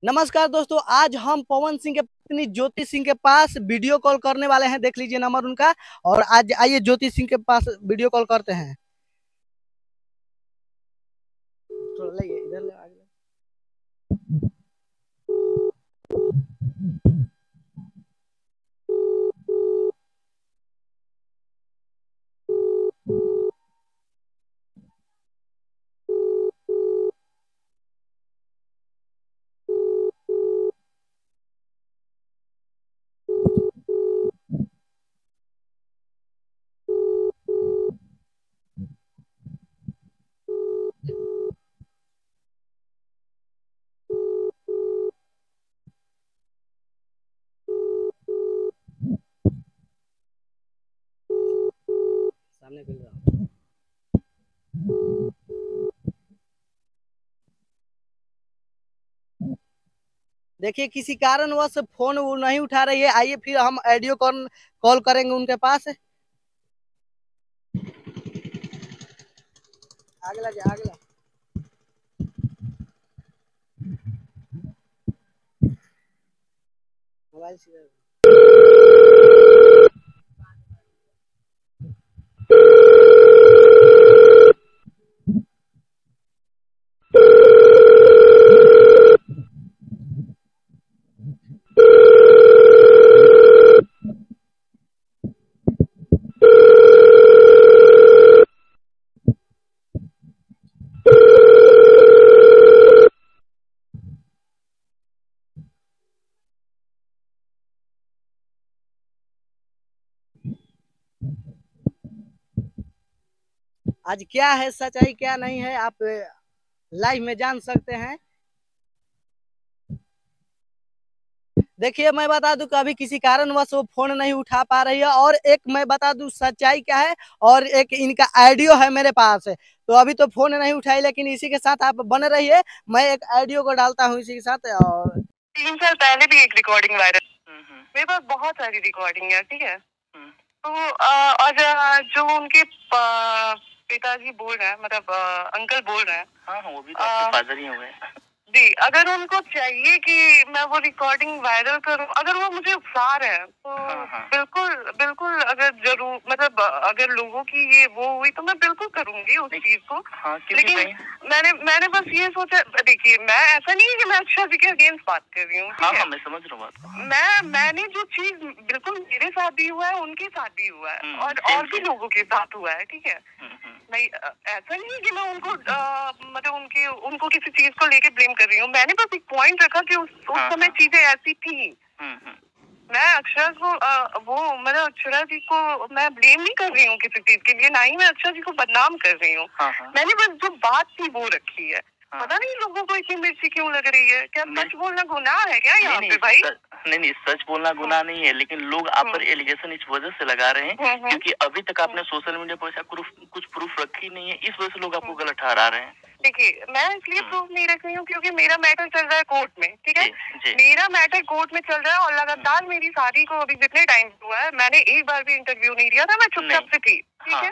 नमस्कार दोस्तों, आज हम पवन सिंह के पत्नी ज्योति सिंह के पास वीडियो कॉल करने वाले हैं। देख लीजिए नंबर उनका। और आज आइए ज्योति सिंह के पास वीडियो कॉल करते हैं। थोड़ा लाइए, इधर ले आगे। सामने मिल रहा। देखिए किसी कारणवश फोन वो नहीं उठा रही है। आइए फिर हम ऑडियो कॉल कॉल करेंगे उनके पास। आगे लगे, आगे लगे। मोबाइल से आज क्या है सच्चाई क्या नहीं है, आप लाइव में जान सकते हैं। देखिए मैं बता दूं कि अभी किसी कारणवश वो फोन नहीं उठा पा रही है। और एक मैं बता दूं सच्चाई क्या है, और एक इनका ऑडियो है मेरे पास। तो अभी तो फोन नहीं उठाई, लेकिन इसी के साथ आप बने रहिए। मैं एक ऑडियो को डालता हूँ इसी के साथ। और 3 साल पहले भी एक रिकॉर्डिंग वायरल, मेरे पास बहुत सारी रिकॉर्डिंग है, ठीक है। तो और जो उनके पिताजी बोल रहे हैं, मतलब अंकल बोल रहे हैं। हाँ हाँ, वो भी तो आपके फादर ही हुए। जी, अगर उनको चाहिए कि मैं वो रिकॉर्डिंग वायरल करूं, अगर वो मुझे उकसा रहे हैं तो बिल्कुल बिल्कुल, अगर जरूर मतलब अगर लोगों की ये वो हुई तो मैं बिल्कुल करूंगी उस चीज को। लेकिन मैंने मैंने बस ये सोचा, देखिए मैं ऐसा नहीं है कि मैं अक्षय जी के अगेंस्ट बात कर रही हूँ। हाँ, मैं समझ रहा हूँ बात को। मैंने जो चीज बिल्कुल मेरे साथ भी हुआ है, उनके साथ भी हुआ है, और भी लोगों के साथ हुआ है, ठीक है। नहीं, ऐसा नहीं है कि मैं उनको मतलब उनको किसी चीज को लेके ब्लेम कर रही हूँ। मैंने बस एक पॉइंट रखा कि उस समय चीजें ऐसी थी। मैं अक्षरा को वो मतलब अक्षरा जी को मैं ब्लेम नहीं कर रही हूँ किसी चीज के लिए, ना ही मैं अक्षरा जी को बदनाम कर रही हूँ। मैंने बस जो बात थी वो रखी है। पता नहीं लोगों को इतनी मिर्ची क्यों लग रही है। क्या सच बोलना गुनाह है क्या यहाँ पे भाई? नहीं, सच बोलना गुनाह नहीं है, लेकिन लोग आप पर एलिगेशन इस वजह से लगा रहे हैं क्योंकि अभी तक आपने सोशल मीडिया पर ऐसा कुछ प्रूफ रखी नहीं है। इस वजह से लोग आपको गलत ठहरा रहे हैं। देखिए मैं इसलिए प्रूफ नहीं रख रही हूँ क्योंकि मेरा मैटर चल रहा है कोर्ट में, ठीक है। मेरा मैटर कोर्ट में चल रहा है और लगातार मेरी शादी को अभी जितने टाइम हुआ है, मैंने एक बार भी इंटरव्यू नहीं दिया था। मैं चुपचाप से थी, ठीक है।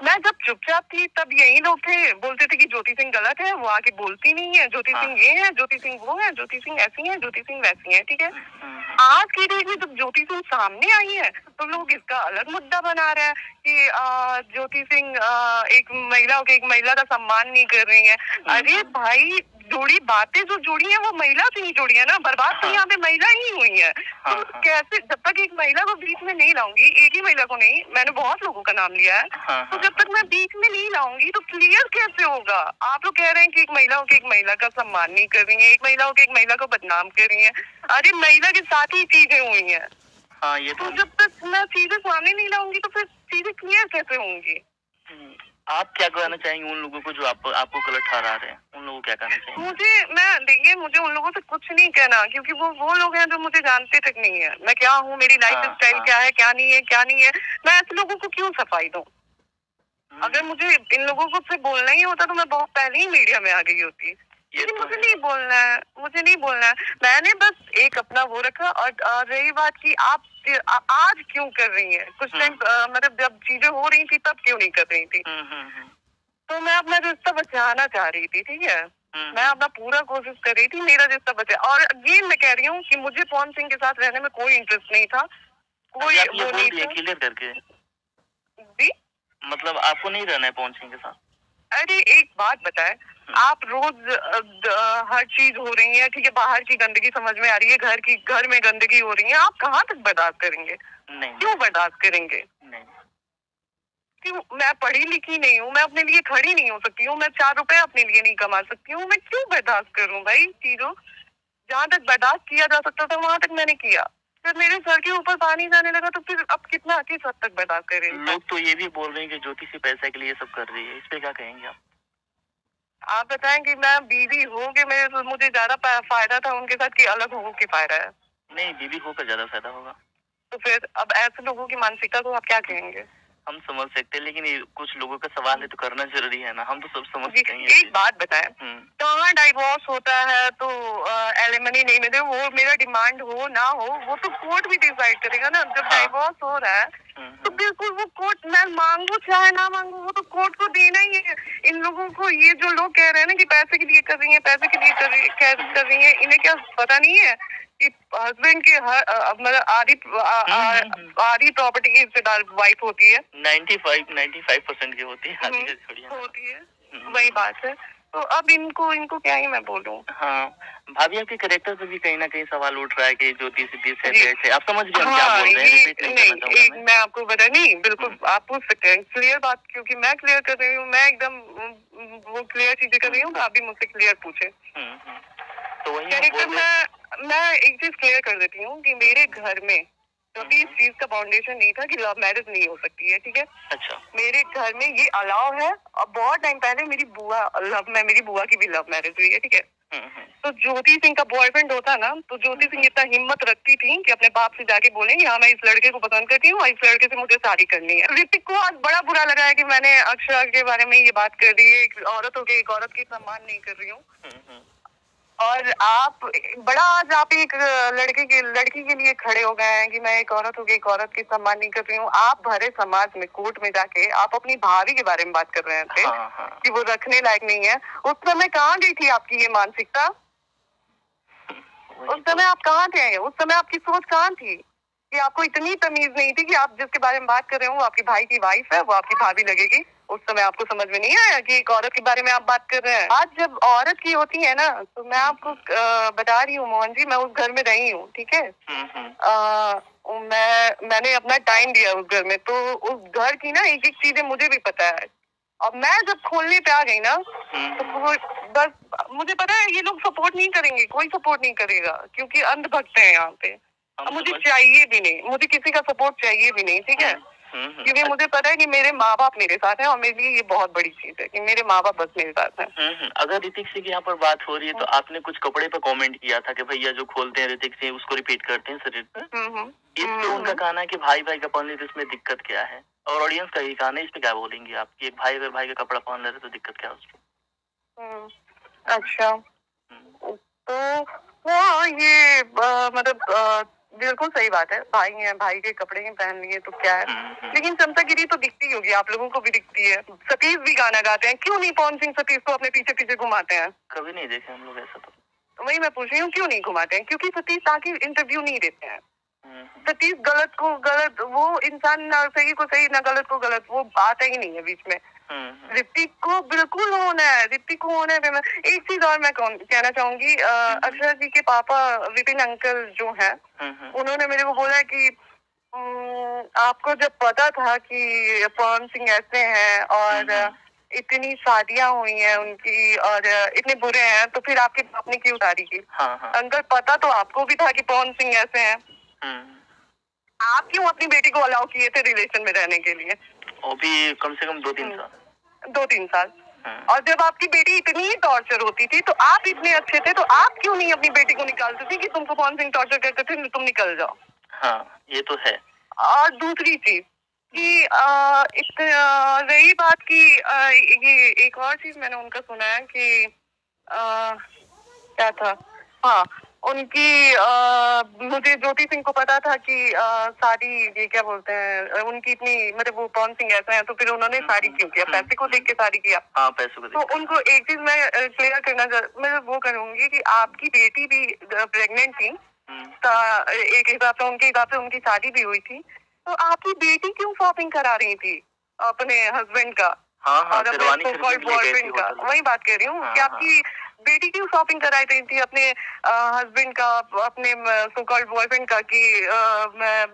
मैं जब चुपचाप थी तब यही लोग थे, बोलते थे कि ज्योति सिंह गलत है, वो आके बोलती नहीं है, ज्योति सिंह ये है, ज्योति सिंह वो है, ज्योति सिंह ऐसी है, ज्योति सिंह वैसी है, ठीक है। आज की डेट में जब ज्योति सिंह सामने आई है तो लोग इसका अलग मुद्दा बना रहे हैं कि ज्योति सिंह एक महिला का सम्मान नहीं कर रही है। अरे भाई, जोड़ी बातें जो जुड़ी है वो महिला से ही जुड़ी है ना, बर्बाद तो यहाँ पे महिला ही हुई है। तो कैसे, जब तक एक महिला को बीच में नहीं लाऊंगी, एक ही महिला को नहीं, मैंने बहुत लोगों का नाम लिया है, तो जब तक मैं बीच में नहीं लाऊंगी तो क्लियर कैसे होगा? आप लोग कह रहे हैं कि एक महिला हो के एक महिला का सम्मान नहीं कर रही है, एक महिला हो के एक महिला को बदनाम कर रही है। अरे महिला के साथ ही चीजें हुई है। हाँ, ये तो जब तक मैं चीजें सामने नहीं लाऊंगी तो फिर चीजें क्लियर कैसे होंगी? आप क्या कहना चाहेंगे उन लोगों को जो आपको गलत ठहरा रहे हैं? उन लोगों को क्या कहना चाहेंगे? देखिए मुझे उन लोगों से कुछ नहीं कहना क्योंकि वो लोग हैं जो मुझे जानते तक नहीं है। मैं क्या हूँ, मेरी लाइफ स्टाइल क्या है, क्या नहीं है, क्या नहीं है। मैं ऐसे लोगों को क्यों सफाई दूं? अगर मुझे इन लोगों को से बोलना ही होता तो मैं बहुत पहले ही मीडिया में आ गई होती। लेकिन मुझे नहीं बोलना है, मुझे नहीं बोलना है। मैंने बस एक अपना वो रखा। और रही बात की आप आज क्यों कर रही हैं? कुछ टाइम मतलब जब चीजें हो रही थी तब क्यों नहीं कर रही थी? तो मैं अपना रिश्ता बचाना चाह रही थी, ठीक है। मैं अपना पूरा कोशिश कर रही थी मेरा रिश्ता बचे। और अगेन मैं कह रही हूँ कि मुझे पवन सिंह के साथ रहने में कोई इंटरेस्ट नहीं था, कोई आप ये वो बोल नहीं दिए था क्लियर करके, जी। मतलब आपको नहीं रहना है पवन सिंह के साथ? अरे एक बात बताए, आप रोज हर चीज हो रही है, ठीक है, बाहर की गंदगी समझ में आ रही है, घर में गंदगी हो रही है, आप कहाँ तक बर्दाश्त करेंगे? नहीं, क्यों बर्दाश्त करेंगे? नहीं। क्यों? मैं पढ़ी लिखी नहीं हूँ, मैं अपने लिए खड़ी नहीं हो सकती हूँ, मैं 4 रुपए अपने लिए नहीं कमा सकती हूँ, मैं क्यों बर्दाश्त करूँ भाई चीजों? जहाँ तक बर्दाश्त किया जा सकता था वहां तक मैंने किया, फिर मेरे सर के ऊपर पानी जाने लगा तो फिर अब कितना किस हद तक बर्दाश्त करेंगे? लोग तो ये भी बोल रहे हैं कि ज्योति से पैसे के लिए सब कर रही है, इस पे क्या कहेंगे आप? आप बताएं कि मैं बीवी हो के मुझे ज्यादा फायदा था उनके साथ कि अलग हो के फायदा है? नहीं, बीवी होकर ज्यादा फायदा होगा। तो फिर अब ऐसे लोगों की मानसिकता को आप क्या कहेंगे? हम समझ सकते हैं, लेकिन ये कुछ लोगों का सवाल है तो करना जरूरी है ना, हम तो सब समझ जी, सकते हैं। एक बात बताएं, कहाँ डाइवोर्स होता है तो एलिमनी नहीं मिले, वो मेरा डिमांड हो ना हो वो तो कोर्ट भी डिसाइड करेगा ना। जब डाइवोर्स हो रहा है तो बिल्कुल वो कोर्ट, मैं मांगू चाहे ना मांगू, वो तो कोर्ट को देना ही है। इन लोगों को, ये जो लोग कह रहे हैं ना कि पैसे के लिए कर रही है, पैसे के लिए कर रही है, इन्हें क्या पता नहीं है कि हस्बैंड की मतलब आधी प्रॉपर्टी की हिस्सेदार वाइफ होती है। 95% की होती है, आधी होती है, वही बात है। तो अब इनको क्या ही मैं बोलूं। हाँ, भाभी आपके कैरेक्टर पे भी कहीं ना कहीं सवाल उठ रहा है कि ज्योति से 20 है, आप समझ गए हम क्या बोल रहे हैं? नहीं, मैं आपको बता, नहीं बिल्कुल आप पूछ सकते हैं क्लियर बात, क्योंकि मैं क्लियर कर रही हूँ, मैं एकदम वो क्लियर चीजें कर रही हूँ, आप भी मुझसे क्लियर पूछे। तो वही कैरेक्टर मैं एक चीज क्लियर कर देती हूँ कि मेरे घर में कभी इस चीज का फाउंडेशन नहीं था कि लव मैरिज नहीं हो सकती है, ठीक है? अच्छा। मेरे घर में ये अलाउ है, और बहुत टाइम पहले मेरी बुआ की भी लव मैरिज हुई है, ठीक है? तो ज्योति सिंह का बॉयफ्रेंड होता ना, तो ज्योति सिंह इतना हिम्मत रखती थी कि अपने बाप से जाके बोले हाँ मैं इस लड़के को पसंद करती हूँ, इस लड़के से मुझे शादी करनी है। ऋतिक को आज बड़ा बुरा लगा है कि मैंने अक्षरा के बारे में ये बात कर दी है, एक औरत होकर एक औरत की सम्मान नहीं कर रही हूँ। और आप एक लड़की के लिए खड़े हो गए हैं कि मैं एक औरत होकर एक औरत की सम्मान नहीं कर रही हूँ। आप भरे समाज में कोर्ट में जाके आप अपनी भाभी के बारे में बात कर रहे थे कि वो रखने लायक नहीं है। उस समय कहाँ गई थी आपकी ये मानसिकता? उस समय आप कहाँ थे? उस समय आपकी सोच कहाँ थी कि आपको इतनी तमीज नहीं थी कि आप जिसके बारे में बात कर रहे हो वो आपकी भाई की वाइफ है, वो आपकी भाभी लगेगी? उस समय आपको समझ में नहीं आया कि एक औरत के बारे में आप बात कर रहे हैं? आज जब औरत की होती है ना, तो मैं आपको बता रही हूँ मोहन जी, मैं उस घर में रही हूँ, ठीक है? मैंने अपना टाइम दिया उस घर में, तो उस घर की ना एक एक चीजें मुझे भी पता है। अब मैं जब खोलने पे आ गई ना, तो बस मुझे पता है ये लोग सपोर्ट नहीं करेंगे, कोई सपोर्ट नहीं करेगा, क्योंकि अंधभक्त है यहाँ पे। अब मुझे चाहिए भी नहीं, मुझे किसी का सपोर्ट चाहिए भी नहीं, ठीक है? क्योंकि मुझे पता है कि मेरे माँ बाप मेरे साथ हैं, और मेरे लिए ये बहुत बड़ी चीज है कि मेरे माँ बाप बस मेरे साथ हैं। अगर ऋतिक सिंह की यहाँ पर बात हो रही है तो आपने कुछ कपड़े पर कमेंट किया था कि भैया जो खोलते हैं ऋतिक सिंह उसको रिपीट करते हैं शरीर पर। इस पे उनका कहना है कि भाई का पहन ले तो इसमें दिक्कत क्या है, और ऑडियंस का ही कहना है, इस पे क्या बोलेंगे आप कि एक भाई अगर भाई का कपड़ा पहन ले तो दिक्कत क्या है उसको? अच्छा, तो वो ये मतलब बिल्कुल सही बात है, भाई हैं, भाई के कपड़े ही पहन लिए तो क्या है? लेकिन चमचागिरी तो दिखती होगी, आप लोगों को भी दिखती है। सतीश भी गाना गाते हैं, क्यों नहीं पवन सिंह सतीश को अपने पीछे पीछे घुमाते हैं? कभी नहीं देखे हम लोग ऐसा। तो वही मैं पूछ रही हूँ, क्यों नहीं घुमाते हैं? क्योंकि सतीश ताकि इंटरव्यू नहीं देते हैं। सतीश गलत को गलत, वो इंसान ना सही को सही ना गलत को गलत, वो आता ही नहीं है बीच में। ऋतिक को बिल्कुल होना है, ऋतिक को होना है। एक चीज और मैं कहना चाहूंगी, अक्षरा जी के पापा विपिन अंकल जो हैं, उन्होंने मेरे को बोला कि आपको जब पता था कि पवन सिंह ऐसे हैं और इतनी शादियां हुई हैं उनकी और इतने बुरे हैं, तो फिर आपके बाप ने क्यों उतारी की? अंकल पता तो आपको भी था कि पवन सिंह ऐसे हैं, आप क्यों अपनी बेटी को अलाउ किए थे रिलेशन में रहने के लिए? वो भी कम से कम 2-3 साल। और जब आपकी बेटी इतनी टॉर्चर होती थी तो आप इतने अच्छे थे, तो आप क्यों नहीं अपनी बेटी को निकालते थे कि तुमको पवन सिंह टॉर्चर करते थे, तुम निकल जाओ? हाँ, ये तो है। और दूसरी चीज कि रही बात की ये एक और चीज मैंने उनका सुना है कि क्या था, हाँ, उनकी मुझे ज्योति सिंह को पता था कि शादी, ये क्या बोलते हैं, उनकी इतनी मतलब वो पवन सिंह ऐसा है, तो फिर उन्होंने शादी क्यों किया? पैसे को देख के शादी किया। हाँ, पैसों को देख तो उनको एक चीज मैं क्लियर मैं वो करूंगी कि आपकी बेटी भी प्रेग्नेंट थी, एक हिसाब से उनके हिसाब से उनकी शादी भी हुई थी, तो आपकी बेटी क्यों शॉपिंग करा रही थी अपने हस्बैंड का? हाँ, और अपने बॉयफ्रेंड का? वही बात कर रही हूँ कि आपकी बेटी क्यों शॉपिंग कराई रही थी अपने हस्बैंड का, अपने सो कॉल्ड बॉयफ्रेंड का, कि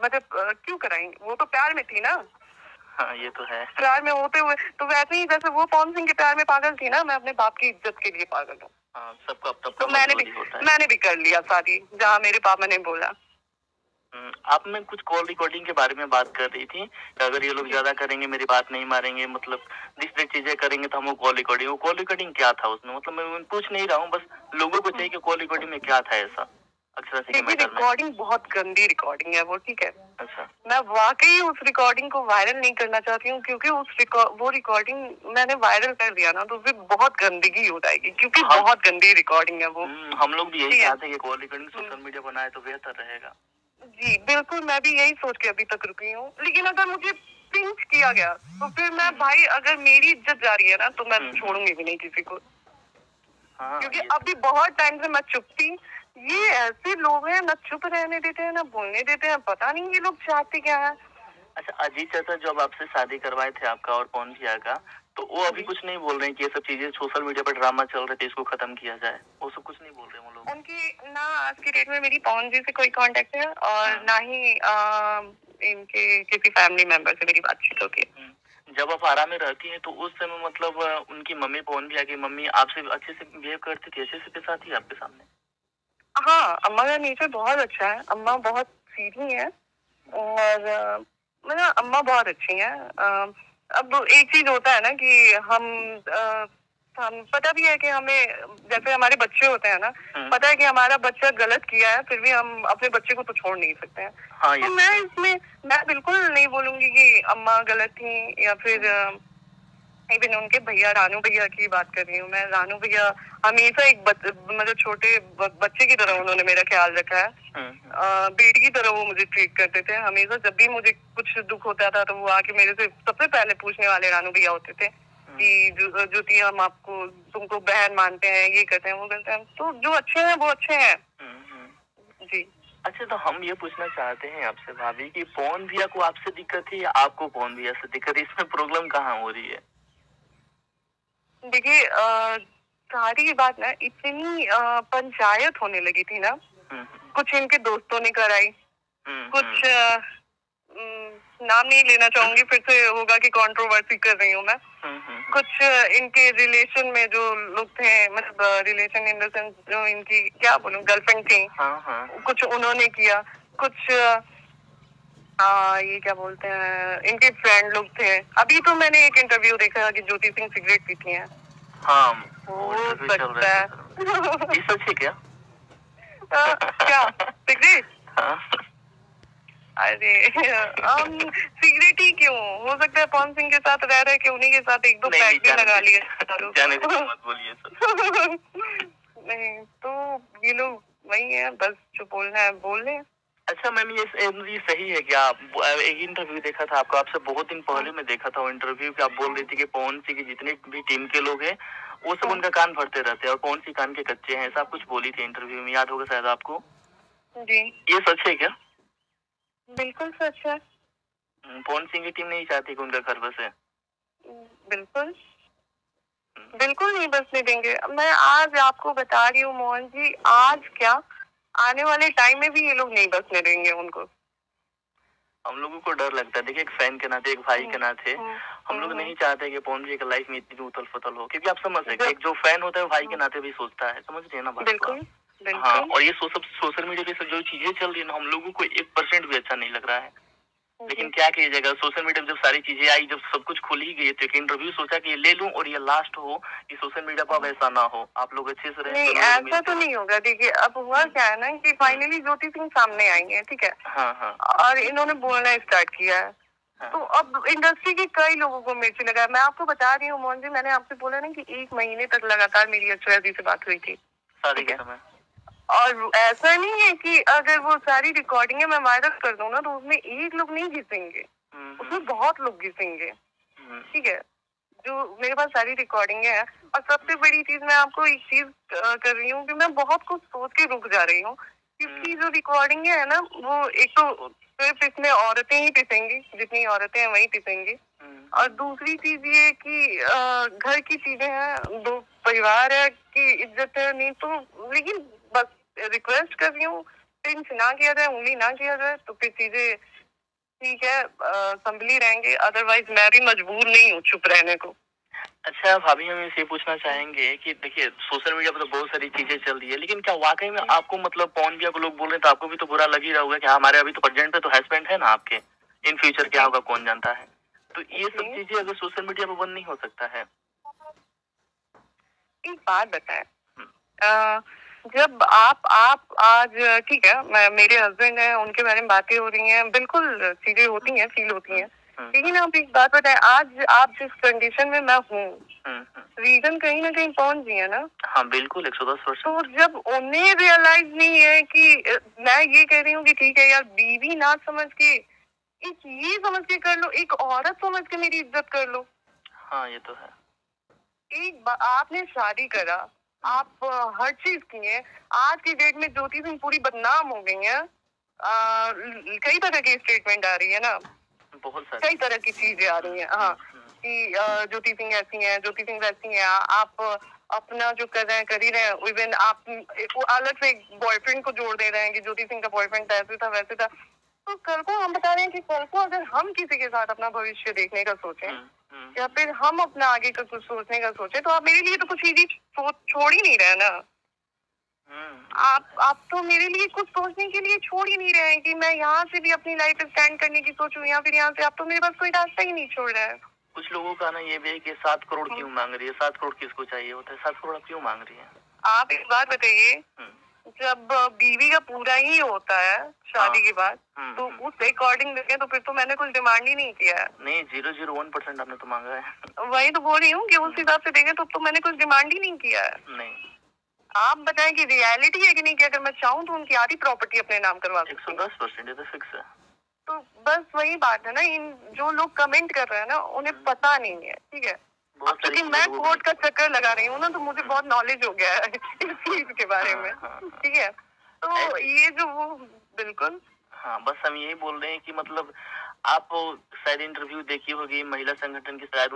मतलब क्यों कराई? वो तो प्यार में थी ना। हाँ, ये तो है। प्यार में होते हुए तो वैसे ही जैसे वो पवन सिंह के प्यार में पागल थी ना, मैं अपने बाप की इज्जत के लिए पागल हूँ। सबका तो मैंने भी कर लिया शादी जहाँ मेरे पापा ने बोला। आप में कुछ कॉल रिकॉर्डिंग के बारे में बात कर रही थी, अगर ये लोग ज्यादा करेंगे, मेरी बात नहीं मारेंगे, मतलब दूसरी चीजें करेंगे तो हम कॉल रिकॉर्डिंग क्या था उसमें? मतलब मैं पूछ नहीं रहा हूँ, बस लोगों को चाहिए कि कॉल रिकॉर्डिंग में क्या था ऐसा। देखिए, रिकॉर्डिंग बहुत गंदी रिकॉर्डिंग है वो, ठीक है। अच्छा। मैं वाकई उस रिकॉर्डिंग को वायरल नहीं करना चाहती हूँ, क्योंकि वो रिकॉर्डिंग मैंने वायरल कर दिया ना तो उसमें बहुत गंदगी हो जाएगी, क्योंकि बहुत गंदी रिकॉर्डिंग है वो। हम लोग भी यही चाहते हैं कि कॉल रिकॉर्डिंग सोशल मीडिया बनाए तो बेहतर रहेगा। जी बिल्कुल, मैं भी यही सोच के अभी तक रुकी हूँ, लेकिन अगर मुझे पिंच किया गया तो फिर मैं, भाई अगर मेरी इज्जत जा रही है ना तो मैं छोड़ूंगी भी नहीं किसी को। क्योंकि अभी बहुत टाइम से मैं चुप थी। ये ऐसे लोग हैं, ना चुप रहने देते हैं ना बोलने देते हैं, पता नहीं ये लोग चाहते क्या है। अच्छा, अजीत चाचा जब आपसे शादी करवाए थे आपका और पवन भैया का, तो वो अभी कुछ नहीं बोल रहे हैं कि ये सब चीजें सोशल मीडिया पर ड्रामा चल रहे थे, इसको खत्म किया जाए? वो सब कुछ नहीं बोल रहे हैं वो लोग? उनकी ना आज की डेट में मेरी पवन जी से कोई कांटेक्ट है और ना ही इनके किसी फैमिली मेंबर से मेरी बातचीत होती है। जब आप आरा में रहती हैं तो उस समय मतलब उनकी मम्मी, पवन भैया की मम्मी आपसे अच्छे से बिहेव करती थी, अच्छे से पेश आती है आपके सामने? हाँ, अम्मा का नेचर बहुत अच्छा है, अम्मा बहुत सीधी है और मतलब अम्मा बहुत अच्छी है। अब एक चीज होता है ना कि हम पता भी है कि हमें, जैसे हमारे बच्चे होते हैं ना, पता है कि हमारा बच्चा गलत किया है, फिर भी हम अपने बच्चे को तो छोड़ नहीं सकते हैं। हाँ, तो मैं बिल्कुल नहीं बोलूंगी कि अम्मा गलत थी, या फिर इवन उनके भैया, रानू भैया की बात कर रही हूँ मैं। रानू भैया हमेशा एक मतलब छोटे बच्चे की तरह उन्होंने मेरा ख्याल रखा है। बेटी की तरह वो मुझे ट्रीट करते थे हमेशा। जब भी मुझे कुछ दुख होता था तो वो आके मेरे से सबसे पहले पूछने वाले रानू भैया होते थे कि ज्योति, हम आपको, तुमको बहन मानते हैं, ये करते हैं, वो करते हैं। तो जो अच्छे हैं वो अच्छे हैं। जी। अच्छा, तो हम ये पूछना चाहते हैं आपसे भाभी कि पवन भैया को आपसे दिक्कत है या आपको पवन भैया से दिक्कत है? इसमें प्रॉब्लम कहाँ हो रही है? देखिए, सारी बात ना इतनी पंचायत होने लगी थी ना, कुछ इनके दोस्तों ने कराई, कुछ नाम नहीं लेना चाहूंगी, फिर से होगा कि कंट्रोवर्सी कर रही हूँ मैं। कुछ इनके रिलेशन में जो लोग थे, मतलब रिलेशन इन द सेंस जो इनकी क्या बोलूं, गर्लफ्रेंड थी, कुछ उन्होंने किया, कुछ ये क्या बोलते हैं, इनके फ्रेंड लोग थे। अभी तो मैंने एक इंटरव्यू देखा कि ज्योति सिंह सिगरेट पीती हैं। हाँ, हो सकता है। ये सच है क्या? क्या सिगरेट? अरे सिगरेट ही क्यों, हो सकता है पवन सिंह के साथ रह रहे कि उन्हीं के साथ एक दो पैक भी लगा लिए। मत बोलिए सर। नहीं तो ये लोग वही है, बस जो बोलना है बोल रहे हैं। अच्छा मैम, ये सही है क्या? एक इंटरव्यू देखा था आपका, आपसे बहुत दिन पहले मैं देखा था वो इंटरव्यू कि आप बोल रही थी कि पवन सिंह के जितने भी टीम के लोग हैं वो सब उनका कान भरते रहते हैं और पवन सिंह कान के कच्चे हैं, ऐसा कुछ बोली थी इंटरव्यू में, याद होगा शायद आपको। जी, ये सच है क्या? बिल्कुल सच है। पवन सिंह की टीम नहीं चाहती कि उनका घर बसे? बिल्कुल बिल्कुल नहीं बसने देंगे। मैं आज आपको बता रही हूँ मोहन जी, आज क्या आने वाले टाइम में भी ये लोग नहीं बसने देंगे उनको। हम लोगों को डर लगता है, देखिए एक फैन के नाते, एक भाई के नाते हम लोग नहीं चाहते कि पवन जी की लाइफ में इतनी उथल फुथल हो, क्योंकि आप समझ सकते हैं एक जो फैन होता है भाई के नाते भी सोचता है, समझ रहे हैं ना बात? बिल्कुल हाँ, और ये सोशल मीडिया पे जो चीजें चल रही है ना, हम लोगों को 1% भी अच्छा नहीं लग रहा है, लेकिन क्या किया जाएगा। सोशल मीडिया में जब सारी चीजें आई, जब सब कुछ खुल ही गई, तो एक इंटरव्यू सोचा कि ये ले लूं और ये लास्ट हो, कि सोशल मीडिया पर अब ऐसा ना हो, आप लोग अच्छे से रहे। नहीं, ऐसा तो नहीं होगा। देखिए अब हुआ क्या है ना कि फाइनली ज्योति सिंह सामने आई है, ठीक है। हाँ। और इन्होंने बोलना स्टार्ट किया है। तो अब इंडस्ट्री के कई लोगों को मिर्ची लगा है। मैं आपको बता रही हूँ मोहन जी, मैंने आपसे बोला ना कि 1 महीने तक लगातार मेरी अक्षरा जी से बात हुई थी, शादी के समय। और ऐसा नहीं है कि अगर वो सारी रिकॉर्डिंगें मैं वायरल कर दूं ना तो उसमें एक लोग नहीं घिसेंगे, उसमें बहुत लोग घिसेंगे। ठीक है, जो मेरे पास सारी रिकॉर्डिंग है। और सबसे बड़ी चीज मैं आपको एक चीज कर रही हूँ कि मैं बहुत कुछ सोच के रुक जा रही हूँ, क्योंकि जो रिकॉर्डिंग है ना वो एक तो सिर्फ इसमें औरतें ही पिसेंगी, जितनी औरतें हैं वही पिसेंगी। और दूसरी चीज ये कि घर की चीजें हैं, दो परिवार है की इज्जत है, नहीं तो लेकिन बस रिक्वेस्ट कर रही हूँ, पिंच ना किया जाए, उंगली ना किया जाए, तो फिर चीजें ठीक है संभली रहेंगे। अदरवाइज मैं भी मजबूर नहीं हूँ चुप रहने को। अच्छा भाभी, हम इसे पूछना चाहेंगे कि देखिए सोशल मीडिया पर तो बहुत सारी चीजें चल रही है, लेकिन क्या वाकई में आपको मतलब पॉन किया को लोग बोल रहे हैं तो आपको भी तो बुरा लग ही रहा होगा कि हमारे अभी तो प्रेजेंट पे तो हस्बैंड है ना आपके, इन फ्यूचर क्या होगा कौन जानता है। तो ये सब चीजें अगर सोशल मीडिया पर बंद नहीं हो सकता है। एक बात बताएं, जब आप आज ठीक है, मैं मेरे हस्बैंड हैं, उनके बारे में बातें हो रही हैं, बिल्कुल चीजें होती हैं, फील होती हैं, लेकिन आप एक बात बताएं, आज आप जिस कंडीशन में मैं हूँ, रीजन कहीं ना कहीं पहुंच गई है ना। हाँ बिल्कुल 110%। तो जब उन्हें रियलाइज नहीं है कि मैं ये कह रही हूँ कि ठीक है यार, बीवी ना समझ के, एक ये समझ के कर लो, एक औरत समझ के मेरी इज्जत कर लो। हाँ ये तो है। आपने शादी करा, आप हर चीज किए, आज की डेट में ज्योति सिंह पूरी बदनाम हो गई है। कई तरह की स्टेटमेंट आ रही है ना, बहुत सारी कई तरह की चीजें आ रही हैं। हाँ, कि ज्योति सिंह ऐसी हैं, ज्योति सिंह वैसी हैं, आप अपना जो कर रहे हैं कर ही रहे हैं। इवन आप अलग से बॉयफ्रेंड को जोड़ दे रहे हैं कि ज्योति सिंह का बॉयफ्रेंड ऐसे था वैसे था। तो कल को हम बता रहे हैं कि कल को अगर हम किसी के साथ अपना भविष्य देखने का सोचें या फिर हम अपना आगे का कुछ सोचने का सोचे, तो आप मेरे लिए तो कुछ चीज छोड़ ही नहीं रहे ना। आप तो मेरे लिए कुछ सोचने के लिए छोड़ ही नहीं रहे हैं कि मैं यहाँ से भी अपनी लाइफ स्टैंड करने की सोचूं या फिर यहाँ से। आप तो मेरे पास कोई रास्ता ही नहीं छोड़ रहे हैं। कुछ लोगों का ना ये भी है कि 7 करोड़ क्यों मांग रही है, 7 करोड़ किसको चाहिए होता है, 7 करोड़ क्यों मांग रही है। आप एक बात बताइए, जब बीवी का पूरा ही होता है शादी के बाद, तो उस अकॉर्डिंग देखें तो फिर तो मैंने कुछ डिमांड ही नहीं किया है। नहीं, 001% आपने तो मांगा है। वही तो बोल रही हूँ कि उस हिसाब से देखें तो मैंने कुछ डिमांड ही नहीं किया है। नहीं, आप बताएं कि रियलिटी है कि नहीं, कि अगर मैं चाहूँ तो उनकी आधी प्रॉपर्टी अपने नाम करवा सकती हूँ। 110% ये तो फिक्स है। तो बस वही बात है ना, इन जो लोग कमेंट कर रहे हैं ना उन्हें पता नहीं है। ठीक है, क्योंकि मैं कोर्ट का चक्कर लगा रही हूँ ना, तो मुझे बहुत नॉलेज हो गया है इस चीज के बारे में। ठीक है, तो ये जो वो बिल्कुल, हाँ बस हम यही बोल रहे हैं कि मतलब आप शायद इंटरव्यू देखी होगी महिला संगठन की, शायद